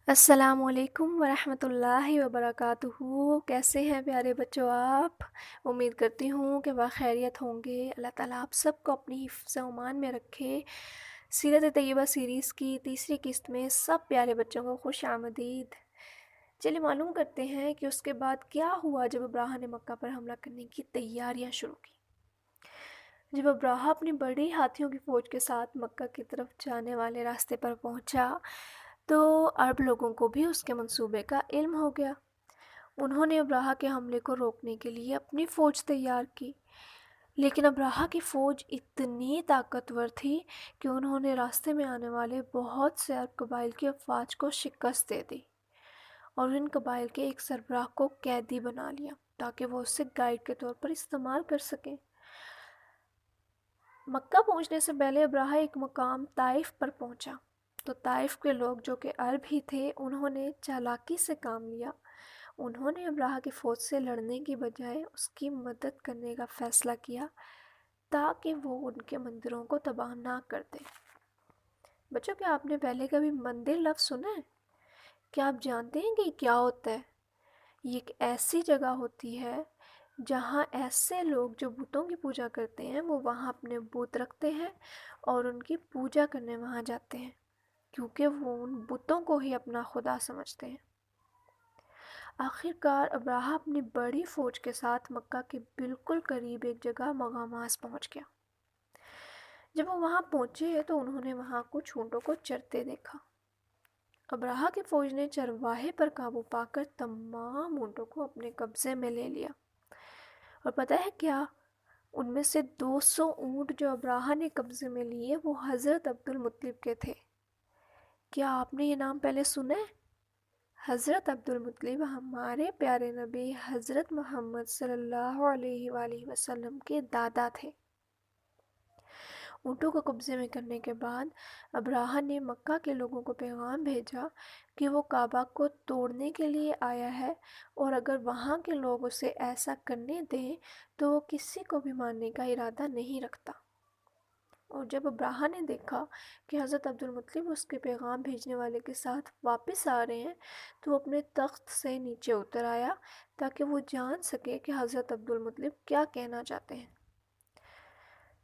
السلام علیکم ورحمۃ اللہ وبرکاتہ۔ کیسے ہیں پیارے بچوں آپ؟ امید کرتی ہوں کہ بخیریت ہوں گے۔ اللہ تعالیٰ آپ سب کو اپنی حفظ و امان میں رکھے۔ سیرت طیبہ سیریز کی تیسری قسط میں سب پیارے بچوں کو خوش آمدید۔ چلیے معلوم کرتے ہیں کہ اس کے بعد کیا ہوا جب ابراہہ نے مکہ پر حملہ کرنے کی تیاریاں شروع کی۔ جب ابراہہ اپنی بڑی ہاتھیوں کی فوج کے ساتھ مکہ کی طرف جانے والے راستے پر پہنچا تو عرب لوگوں کو بھی اس کے منصوبے کا علم ہو گیا۔ انہوں نے ابراہہ کے حملے کو روکنے کے لیے اپنی فوج تیار کی، لیکن ابراہہ کی فوج اتنی طاقتور تھی کہ انہوں نے راستے میں آنے والے بہت سے عرب قبائل کی افواج کو شکست دے دی اور ان قبائل کے ایک سربراہ کو قیدی بنا لیا تاکہ وہ اسے گائیڈ کے طور پر استعمال کر سکیں۔ مکہ پہنچنے سے پہلے ابراہہ ایک مقام طائف پر پہنچا تو طائف کے لوگ جو کہ عرب ہی تھے انہوں نے چالاکی سے کام لیا۔ انہوں نے ابراہہ کی فوج سے لڑنے کی بجائے اس کی مدد کرنے کا فیصلہ کیا تاکہ وہ ان کے مندروں کو تباہ نہ کر دیں۔ بچوں، کیا آپ نے پہلے کبھی مندر لفظ سنا ہے؟ کیا آپ جانتے ہیں کہ کیا ہوتا ہے؟ یہ ایک ایسی جگہ ہوتی ہے جہاں ایسے لوگ جو بتوں کی پوجا کرتے ہیں وہ وہاں اپنے بت رکھتے ہیں اور ان کی پوجا کرنے وہاں جاتے ہیں کیونکہ وہ ان بتوں کو ہی اپنا خدا سمجھتے ہیں۔ آخر کار ابراہہ اپنی بڑی فوج کے ساتھ مکہ کے بالکل قریب ایک جگہ مغاماس پہنچ گیا۔ جب وہ وہاں پہنچے تو انہوں نے وہاں کچھ اونٹوں کو چرتے دیکھا۔ ابراہہ کی فوج نے چرواہے پر قابو پا کر تمام اونٹوں کو اپنے قبضے میں لے لیا، اور پتہ ہے کیا؟ ان میں سے 200 اونٹ جو ابراہہ نے قبضے میں لیے وہ حضرت عبد المطلب کے تھے۔ کیا آپ نے یہ نام پہلے سنا ہے؟ حضرت عبد المطلب ہمارے پیارے نبی حضرت محمد صلی اللہ علیہ وآلہ وسلم کے دادا تھے۔ اونٹوں کو قبضے میں کرنے کے بعد ابراہہ نے مکہ کے لوگوں کو پیغام بھیجا کہ وہ کعبہ کو توڑنے کے لیے آیا ہے اور اگر وہاں کے لوگ اسے ایسا کرنے دیں تو وہ کسی کو بھی مارنے کا ارادہ نہیں رکھتا۔ اور جب ابراہہ نے دیکھا کہ حضرت عبد المطلب اس کے پیغام بھیجنے والے کے ساتھ واپس آ رہے ہیں تو وہ اپنے تخت سے نیچے اتر آیا تاکہ وہ جان سکے کہ حضرت عبد المطلب کیا کہنا چاہتے ہیں۔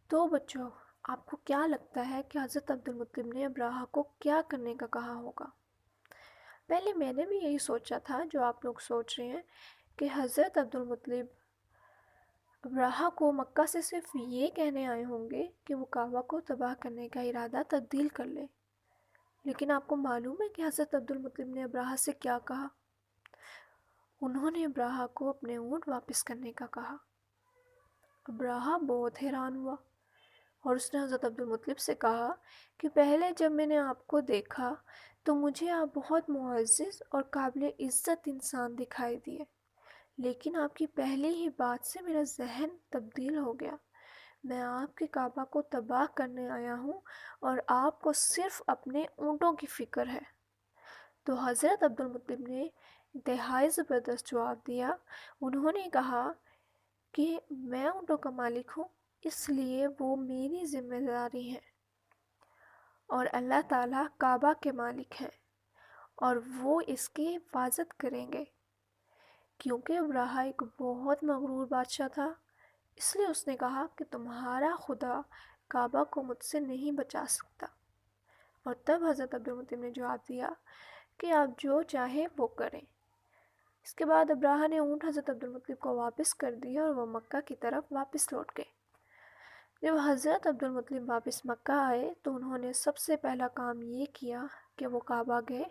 تو بچوں، آپ کو کیا لگتا ہے کہ حضرت عبد المطلب نے ابراہہ کو کیا کرنے کا کہا ہوگا؟ پہلے میں نے بھی یہی سوچا تھا جو آپ لوگ سوچ رہے ہیں کہ حضرت عبد المطلب ابراہہ کو مکہ سے صرف یہ کہنے آئے ہوں گے کہ وہ کعبہ کو تباہ کرنے کا ارادہ تبدیل کر لے، لیکن آپ کو معلوم ہے کہ حضرت عبد المطلب نے ابراہہ سے کیا کہا؟ انہوں نے ابراہہ کو اپنے اونٹ واپس کرنے کا کہا۔ ابراہہ بہت حیران ہوا اور اس نے حضرت عبد المطلب سے کہا کہ پہلے جب میں نے آپ کو دیکھا تو مجھے آپ بہت معزز اور قابل عزت انسان دکھائی دیے، لیکن آپ کی پہلی ہی بات سے میرا ذہن تبدیل ہو گیا۔ میں آپ کے کعبہ کو تباہ کرنے آیا ہوں اور آپ کو صرف اپنے اونٹوں کی فکر ہے۔ تو حضرت عبد المطلب نے انتہائی زبردست جواب دیا۔ انہوں نے کہا کہ میں اونٹوں کا مالک ہوں، اس لیے وہ میری ذمہ داری ہے، اور اللہ تعالیٰ کعبہ کے مالک ہیں اور وہ اس کی حفاظت کریں گے۔ کیونکہ ابراہہ ایک بہت مغرور بادشاہ تھا، اس لیے اس نے کہا کہ تمہارا خدا کعبہ کو مجھ سے نہیں بچا سکتا۔ اور تب حضرت عبد المطلب نے جواب دیا کہ آپ جو چاہے وہ کریں۔ اس کے بعد ابراہہ نے اونٹ حضرت عبد المطلب کو واپس کر دیا اور وہ مکہ کی طرف واپس لوٹ گئے۔ جب حضرت عبد المطلب واپس مکہ آئے تو انہوں نے سب سے پہلا کام یہ کیا کہ وہ کعبہ گئے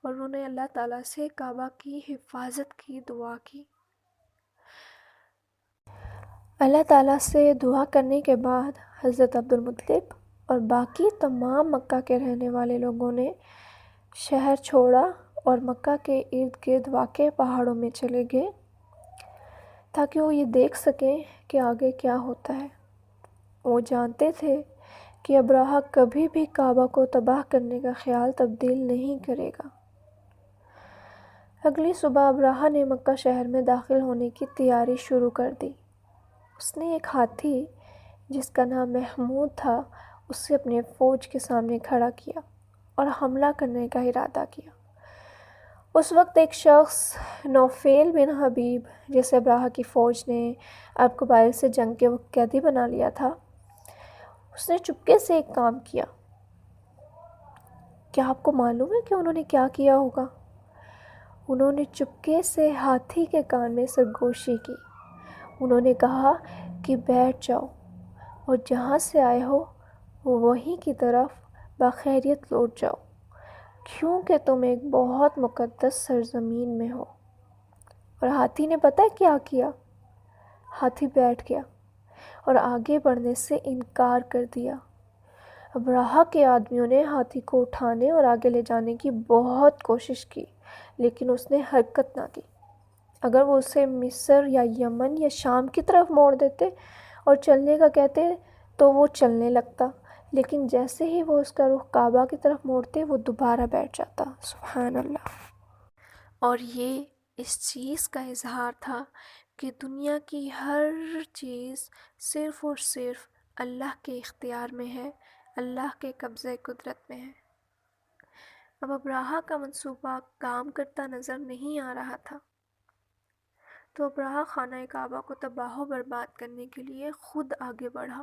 اور انہوں نے اللہ تعالیٰ سے کعبہ کی حفاظت کی دعا کی۔ اللہ تعالیٰ سے دعا کرنے کے بعد حضرت عبد المطلب اور باقی تمام مکہ کے رہنے والے لوگوں نے شہر چھوڑا اور مکہ کے ارد گرد واقع پہاڑوں میں چلے گئے تاکہ وہ یہ دیکھ سکیں کہ آگے کیا ہوتا ہے۔ وہ جانتے تھے کہ ابراہہ کبھی بھی کعبہ کو تباہ کرنے کا خیال تبدیل نہیں کرے گا۔ اگلی صبح ابراہہ نے مکہ شہر میں داخل ہونے کی تیاری شروع کر دی۔ اس نے ایک ہاتھی جس کا نام محمود تھا اسے اپنے فوج کے سامنے کھڑا کیا اور حملہ کرنے کا ارادہ کیا۔ اس وقت ایک شخص نوفیل بن حبیب، جسے ابراہہ کی فوج نے اب قبائل سے جنگ کے وقت قیدی بنا لیا تھا، اس نے چپکے سے ایک کام کیا۔ کیا آپ کو معلوم ہے کہ انہوں نے کیا کیا ہوگا؟ انہوں نے چپکے سے ہاتھی کے کان میں سرگوشی کی۔ انہوں نے کہا کہ بیٹھ جاؤ اور جہاں سے آئے ہو وہیں کی طرف بخیریت لوٹ جاؤ، کیونکہ تم ایک بہت مقدس سرزمین میں ہو۔ اور ہاتھی نے پتہ ہے کیا کیا؟ ہاتھی بیٹھ گیا اور آگے بڑھنے سے انکار کر دیا۔ ابراہہ کے آدمیوں نے ہاتھی کو اٹھانے اور آگے لے جانے کی بہت کوشش کی، لیکن اس نے حرکت نہ کی۔ اگر وہ اسے مصر یا یمن یا شام کی طرف موڑ دیتے اور چلنے کا کہتے تو وہ چلنے لگتا، لیکن جیسے ہی وہ اس کا رخ کعبہ کی طرف موڑتے وہ دوبارہ بیٹھ جاتا۔ سبحان اللہ۔ اور یہ اس چیز کا اظہار تھا کہ دنیا کی ہر چیز صرف اور صرف اللہ کے اختیار میں ہے، اللہ کے قبضۂ قدرت میں ہے۔ اب ابراہہ کا منصوبہ کام کرتا نظر نہیں آ رہا تھا، تو ابراہہ خانہ کعبہ کو تباہ و برباد کرنے کے لیے خود آگے بڑھا۔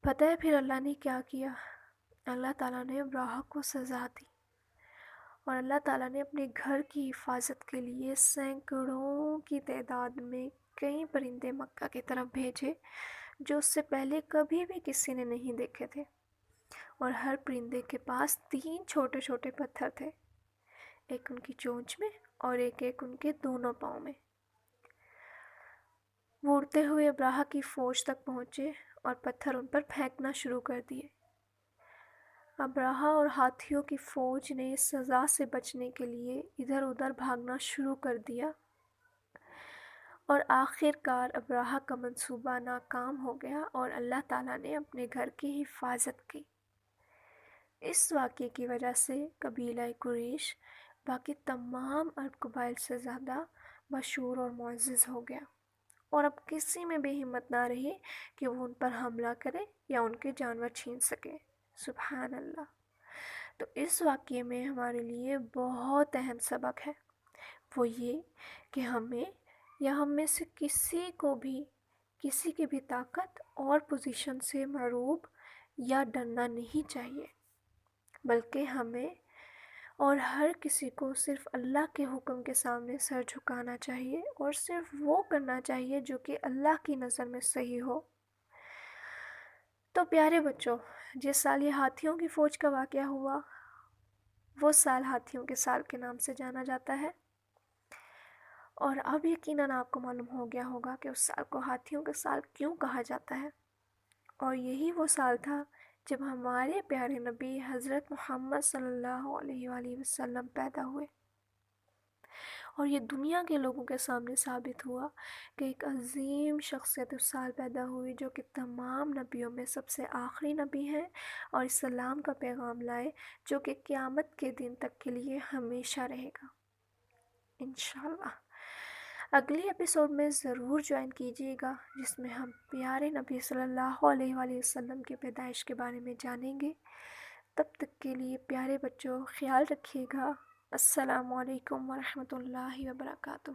پتہ ہے پھر اللہ نے کیا کیا؟ اللہ تعالیٰ نے ابراہہ کو سزا دی، اور اللہ تعالیٰ نے اپنے گھر کی حفاظت کے لیے سینکڑوں کی تعداد میں کئی پرندے مکہ کی طرف بھیجے جو اس سے پہلے کبھی بھی کسی نے نہیں دیکھے تھے، اور ہر پرندے کے پاس 3 چھوٹے چھوٹے پتھر تھے، ایک ان کی چونچ میں اور ایک ان کے دونوں پاؤں میں۔ وہ اڑتے ہوئے ابراہہ کی فوج تک پہنچے اور پتھر ان پر پھینکنا شروع کر دیے۔ ابراہہ اور ہاتھیوں کی فوج نے اس سزا سے بچنے کے لیے ادھر ادھر بھاگنا شروع کر دیا، اور آخر کار ابراہہ کا منصوبہ ناکام ہو گیا اور اللہ تعالیٰ نے اپنے گھر کی حفاظت کی۔ اس واقعے کی وجہ سے قبیلہ قریش باقی تمام عرب قبائل سے زیادہ مشہور اور معزز ہو گیا، اور اب کسی میں بھی ہمت نہ رہی کہ وہ ان پر حملہ کرے یا ان کے جانور چھین سکے۔ سبحان اللہ۔ تو اس واقعے میں ہمارے لیے بہت اہم سبق ہے، وہ یہ کہ ہمیں یا ہم میں سے کسی کو بھی کسی کی بھی طاقت اور پوزیشن سے مرعوب یا ڈرنا نہیں چاہیے، بلکہ ہمیں اور ہر کسی کو صرف اللہ کے حکم کے سامنے سر جھکانا چاہیے اور صرف وہ کرنا چاہیے جو کہ اللہ کی نظر میں صحیح ہو۔ تو پیارے بچوں، جس سال یہ ہاتھیوں کی فوج کا واقعہ ہوا، وہ سال ہاتھیوں کے سال کے نام سے جانا جاتا ہے، اور اب یقیناً آپ کو معلوم ہو گیا ہوگا کہ اس سال کو ہاتھیوں کا سال کیوں کہا جاتا ہے۔ اور یہی وہ سال تھا جب ہمارے پیارے نبی حضرت محمد صلی اللہ علیہ وآلہ وسلم پیدا ہوئے، اور یہ دنیا کے لوگوں کے سامنے ثابت ہوا کہ ایک عظیم شخصیت اس سال پیدا ہوئی جو کہ تمام نبیوں میں سب سے آخری نبی ہیں، اور اسلام کا پیغام لائے جو کہ قیامت کے دن تک کے لیے ہمیشہ رہے گا انشاءاللہ۔ اگلی ایپیسوڈ میں ضرور جوائن کیجیے گا، جس میں ہم پیارے نبی صلی اللہ علیہ وآلہ وسلم کی پیدائش کے بارے میں جانیں گے۔ تب تک کے لیے پیارے بچوں خیال رکھیے گا۔ السلام علیکم ورحمۃ اللہ وبرکاتہ۔